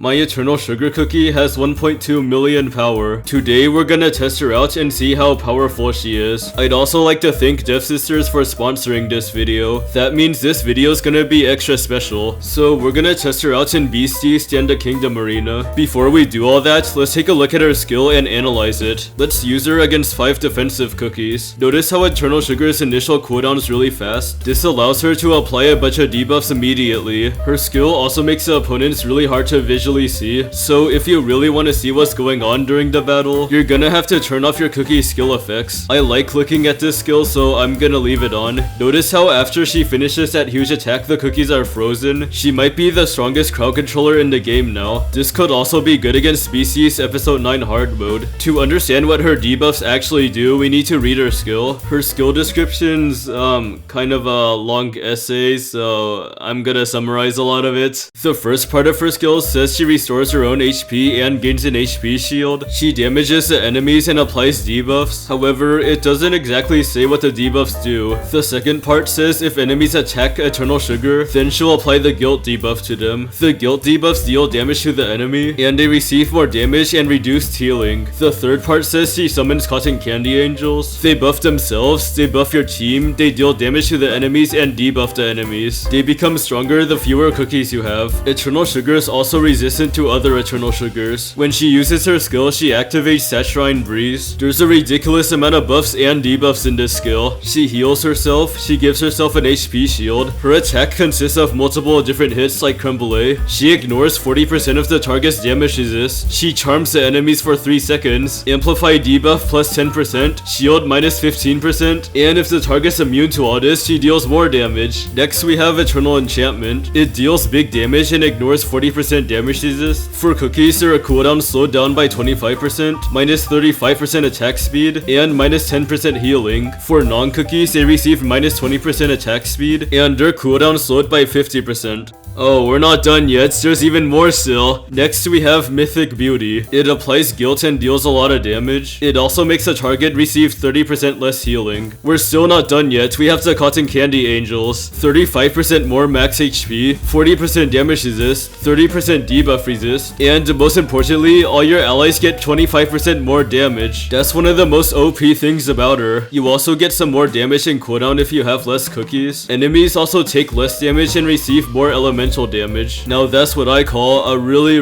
My Eternal Sugar Cookie has 1.2 million power. Today we're gonna test her out and see how powerful she is. I'd also like to thank Dev Sisters for sponsoring this video. That means this video is gonna be extra special. So we're gonna test her out in Beastie Stand the Kingdom Arena. Before we do all that, let's take a look at her skill and analyze it. Let's use her against 5 defensive cookies. Notice how Eternal Sugar's initial cooldown is really fast. This allows her to apply a bunch of debuffs immediately. Her skill also makes the opponents really hard to visually see, so if you really want to see what's going on during the battle, you're gonna have to turn off your cookie skill effects. I like looking at this skill, so I'm gonna leave it on. Notice how after she finishes that huge attack, the cookies are frozen. She might be the strongest crowd controller in the game now. This could also be good against BC's episode 9 hard mode. To understand what her debuffs actually do, we need to read her skill. Her skill description's kind of a long essay, so I'm gonna summarize a lot of it. The first part of her skill says she restores her own HP and gains an HP shield. She damages the enemies and applies debuffs. However, it doesn't exactly say what the debuffs do. The second part says if enemies attack Eternal Sugar, then she'll apply the guilt debuff to them. The guilt debuffs deal damage to the enemy, and they receive more damage and reduced healing. The third part says she summons cotton candy angels. They buff themselves, they buff your team, they deal damage to the enemies and debuff the enemies. They become stronger the fewer cookies you have. Eternal Sugar is also resistant to other Eternal Sugars. When she uses her skill, she activates Saturine Breeze. There's a ridiculous amount of buffs and debuffs in this skill. She heals herself, she gives herself an HP shield. Her attack consists of multiple different hits like Creme Brulee. She ignores 40% of the target's damage resist. She charms the enemies for 3 seconds. Amplify debuff plus 10%, shield minus 15%, and if the target's immune to all this, she deals more damage. Next we have Eternal Enchantment. It deals big damage and ignores 40% damage resist. For cookies, their cooldown slowed down by 25%, minus 35% attack speed, and minus 10% healing. For non-cookies, they receive minus 20% attack speed, and their cooldown slowed by 50%. Oh, we're not done yet, there's even more still. Next we have Mythic Beauty. It applies guilt and deals a lot of damage. It also makes a target receive 30% less healing. We're still not done yet, we have the Cotton Candy Angels. 35% more max HP, 40% damage resist, 30% debuff resist, and most importantly, all your allies get 25% more damage. That's one of the most OP things about her. You also get some more damage and cooldown if you have less cookies. Enemies also take less damage and receive more elemental damage. Now that's what I call a really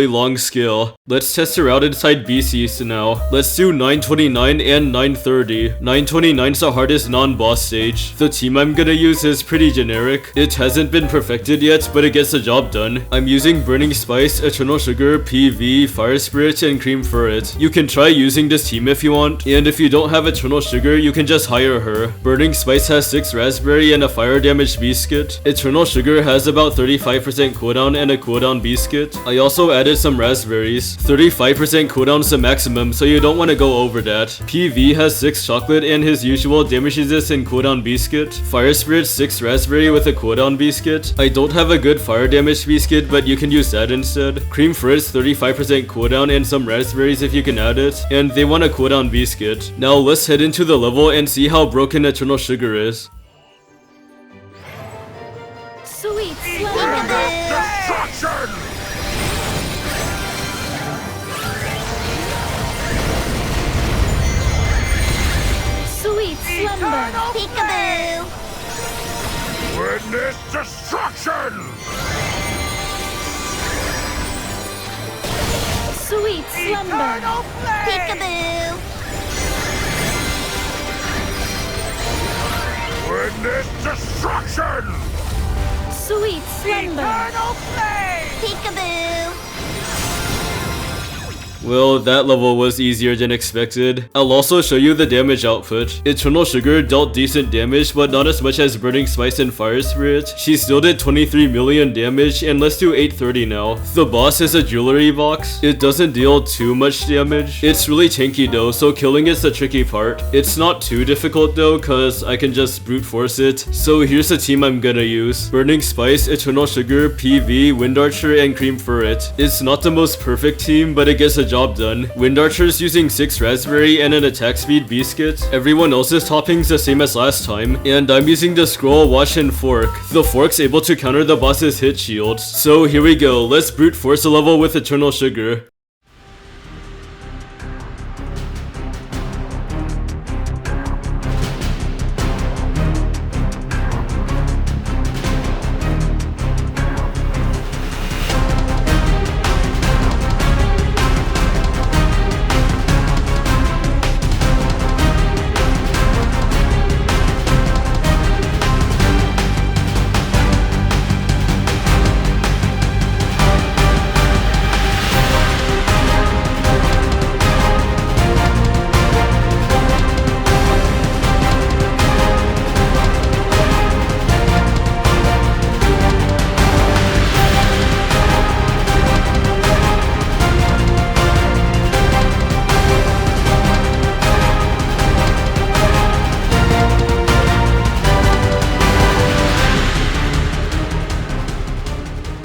long skill. Let's test her out inside BCs now. Let's do 929 and 930. 929 is the hardest non-boss stage. The team I'm gonna use is pretty generic. It hasn't been perfected yet, but it gets the job done. I'm using Burning Spice, Eternal Sugar, PV, Fire Spirit, and Cream Ferret. You can try using this team if you want, and if you don't have Eternal Sugar, you can just hire her. Burning Spice has 6 Raspberry and a Fire Damage Biscuit. Eternal Sugar has about 35% cooldown and a cooldown biscuit. I also added some raspberries. 35% cooldown is the maximum, so you don't want to go over that. PV has 6 chocolate and his usual damage resist and cooldown biscuit. Fire Spirit 6 raspberry with a cooldown biscuit. I don't have a good fire damage biscuit, but you can use that instead. Cream Frizz 35% cooldown and some raspberries if you can add it, and they want a cooldown biscuit. Now let's head into the level and see how broken Eternal Sugar is. Sweet slumber. Destruction! Sweet slumber. Peekaboo! Witness destruction! Sweet slumber. Peekaboo! Witness destruction! Sweet slumber. Peekaboo! Well, that level was easier than expected. I'll also show you the damage output. Eternal Sugar dealt decent damage, but not as much as Burning Spice and Fire Spirit. She still did 23 million damage, and let's do 830 now. The boss is a jewelry box. It doesn't deal too much damage. It's really tanky though, so killing is the tricky part. It's not too difficult though, cause I can just brute force it. So here's the team I'm gonna use. Burning Spice, Eternal Sugar, PV, Wind Archer, and Cream Ferret. It's not the most perfect team, but it gets a job done. Wind Archer's using 6 raspberry and an attack speed biscuit. Everyone else's topping's the same as last time, and I'm using the scroll, watch, and fork. The fork's able to counter the boss's hit shields. So here we go, let's brute force a level with Eternal Sugar.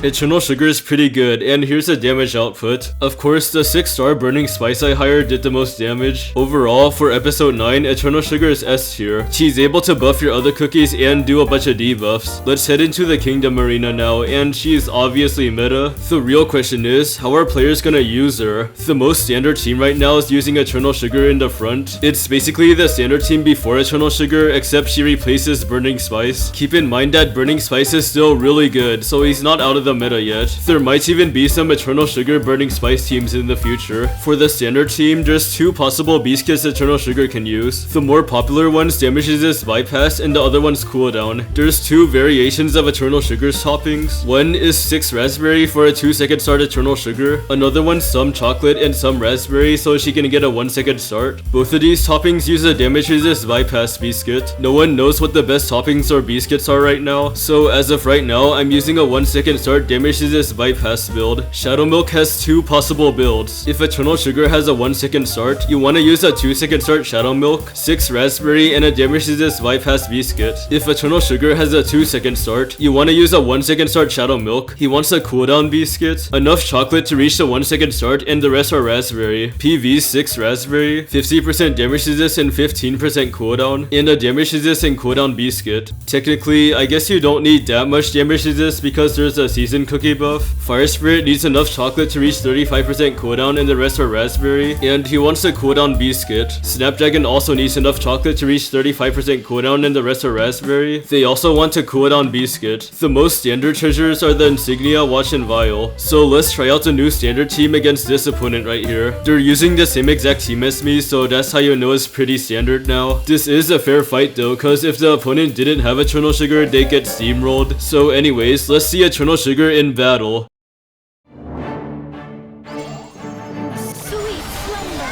Eternal Sugar is pretty good, and here's the damage output. Of course, the 6-star Burning Spice I hired did the most damage. Overall, for episode 9, Eternal Sugar is S tier. She's able to buff your other cookies and do a bunch of debuffs. Let's head into the Kingdom Arena now, and she's obviously meta. The real question is, how are players gonna use her? The most standard team right now is using Eternal Sugar in the front. It's basically the standard team before Eternal Sugar, except she replaces Burning Spice. Keep in mind that Burning Spice is still really good, so he's not out of the meta yet. There might even be some Eternal Sugar Burning Spice teams in the future. For the standard team, there's 2 possible biscuits Eternal Sugar can use. The more popular one's damage resist bypass and the other one's cooldown. There's 2 variations of Eternal Sugar's toppings. One is 6 raspberry for a 2-second start Eternal Sugar. Another one's some chocolate and some raspberry so she can get a 1-second start. Both of these toppings use a damage resist bypass biscuit. No one knows what the best toppings or biscuits are right now, so as of right now, I'm using a 1-second start damage resist bypass build. Shadow Milk has 2 possible builds. If Eternal Sugar has a 1-second start, you want to use a 2-second start Shadow Milk, 6 raspberry, and a damage resist bypass biscuit. If Eternal Sugar has a 2-second start, you want to use a 1-second start Shadow Milk. He wants a cooldown biscuit, enough chocolate to reach the 1-second start, and the rest are raspberry. PV 6 raspberry, 50% damage resist and 15% cooldown, and a damage resist and cooldown biscuit. Technically, I guess you don't need that much damage resist because there's a season cookie buff. Fire Spirit needs enough chocolate to reach 35% cooldown and the rest are raspberry, and he wants a cooldown biscuit. Snapdragon also needs enough chocolate to reach 35% cooldown and the rest are raspberry. They also want a cooldown biscuit. The most standard treasures are the Insignia, Watch, and Vial. So let's try out the new standard team against this opponent right here. They're using the same exact team as me, so that's how you know it's pretty standard now. This is a fair fight though, cause if the opponent didn't have Eternal Sugar, they get steamrolled. So anyways, let's see Eternal Sugar in battle. Sweet slumber.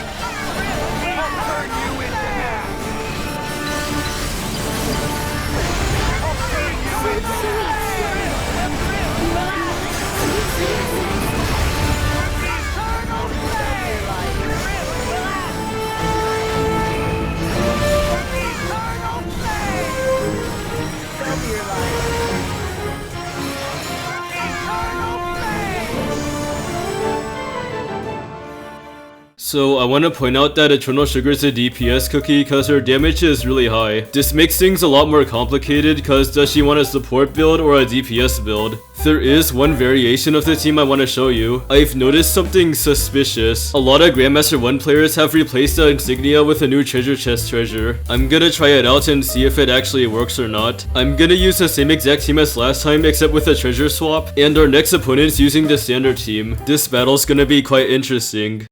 So I want to point out that Eternal Sugar is a DPS cookie because her damage is really high. This makes things a lot more complicated because does she want a support build or a DPS build? There is one variation of the team I want to show you. I've noticed something suspicious. A lot of Grandmaster 1 players have replaced the Insignia with a new treasure chest treasure. I'm gonna try it out and see if it actually works or not. I'm gonna use the same exact team as last time except with a treasure swap, and our next opponent's using the standard team. This battle's gonna be quite interesting.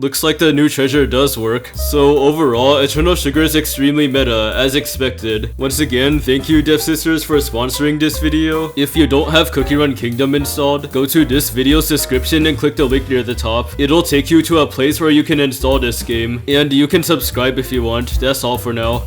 Looks like the new treasure does work. So overall, Eternal Sugar is extremely meta, as expected. Once again, thank you Dev Sisters for sponsoring this video. If you don't have Cookie Run Kingdom installed, go to this video's description and click the link near the top. It'll take you to a place where you can install this game, and you can subscribe if you want. That's all for now.